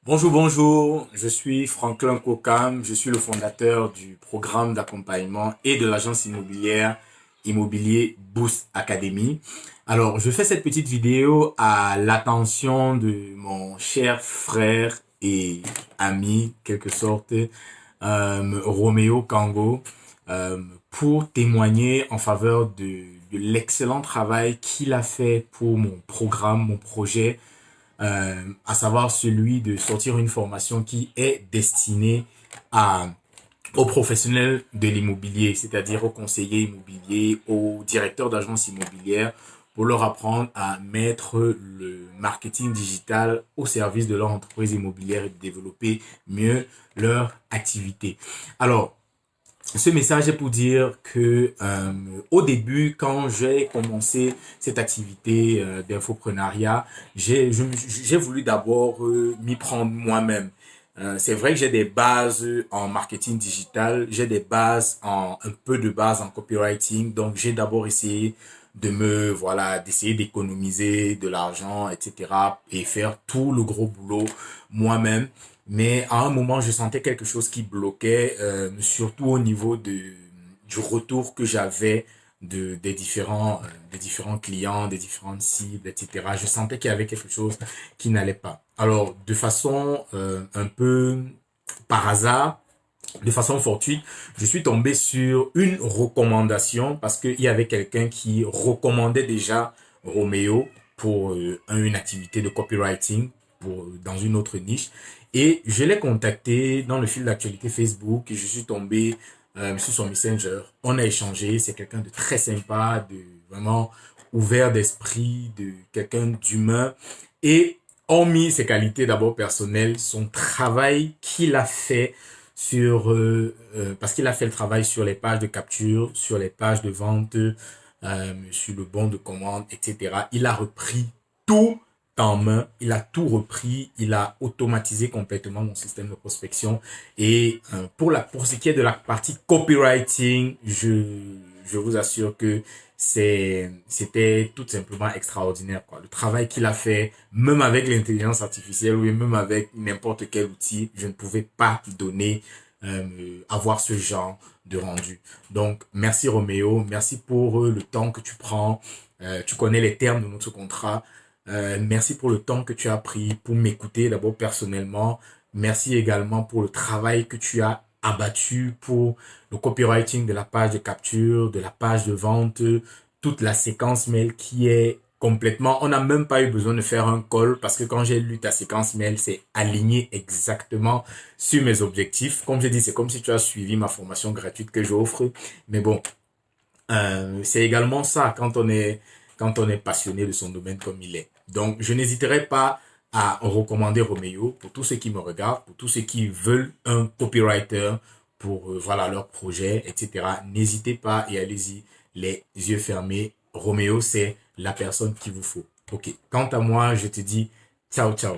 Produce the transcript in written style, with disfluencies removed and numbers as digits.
Bonjour, bonjour, je suis Franklin Kokam, je suis le fondateur du programme d'accompagnement et de l'agence immobilière Immobilier Boost Academy. Alors, je fais cette petite vidéo à l'attention de mon cher frère et ami, quelque sorte, Roméo Kango, pour témoigner en faveur de l'excellent travail qu'il a fait pour mon programme, mon projet, à savoir celui de sortir une formation qui est destinée à, aux professionnels de l'immobilier, c'est-à-dire aux conseillers immobiliers, aux directeurs d'agences immobilières, pour leur apprendre à mettre le marketing digital au service de leur entreprise immobilière et de développer mieux leur activité. Alors, ce message est pour dire que au début, quand j'ai commencé cette activité d'infoprenariat, j'ai voulu d'abord m'y prendre moi-même. C'est vrai que j'ai des bases en marketing digital, j'ai des bases un peu de base en copywriting, donc j'ai d'abord essayé d'essayer d'économiser de l'argent, etc. et faire tout le gros boulot moi-même. Mais à un moment, je sentais quelque chose qui bloquait, surtout au niveau du retour que j'avais des différents clients, des différentes cibles, etc. Je sentais qu'il y avait quelque chose qui n'allait pas. Alors, de façon un peu par hasard, de façon fortuite, je suis tombé sur une recommandation parce qu'il y avait quelqu'un qui recommandait déjà Roméo pour une activité de copywriting dans une autre niche. Et je l'ai contacté dans le fil d'actualité Facebook et je suis tombé sur son Messenger. On a échangé, c'est quelqu'un de très sympa, de vraiment ouvert d'esprit, de quelqu'un d'humain. Et hormis ses qualités d'abord personnelles, son travail qu'il a fait parce qu'il a fait le travail sur les pages de capture, sur les pages de vente, sur le bon de commande, etc. Il a repris tout en main, il a tout repris, il a automatisé complètement mon système de prospection. Et pour ce qui est de la partie copywriting, je vous assure que c'était tout simplement extraordinaire, quoi. Le travail qu'il a fait, même avec l'intelligence artificielle ou même avec n'importe quel outil, je ne pouvais pas donner, avoir ce genre de rendu. Donc, merci Roméo, merci pour le temps que tu prends. Tu connais les termes de notre contrat. Merci pour le temps que tu as pris pour m'écouter d'abord personnellement. Merci également pour le travail que tu as abattu pour le copywriting de la page de capture, de la page de vente, toute la séquence mail qui est complètement... On n'a même pas eu besoin de faire un call parce que quand j'ai lu ta séquence mail, c'est aligné exactement sur mes objectifs. Comme je dis, c'est comme si tu as suivi ma formation gratuite que j'offre. Mais bon, c'est également ça quand on est passionné de son domaine comme il est. Donc, je n'hésiterai pas à recommander Roméo pour tous ceux qui me regardent, pour tous ceux qui veulent un copywriter pour leur projet, etc. N'hésitez pas et allez-y les yeux fermés. Roméo, c'est la personne qu'il vous faut. Ok. Quant à moi, je te dis ciao, ciao.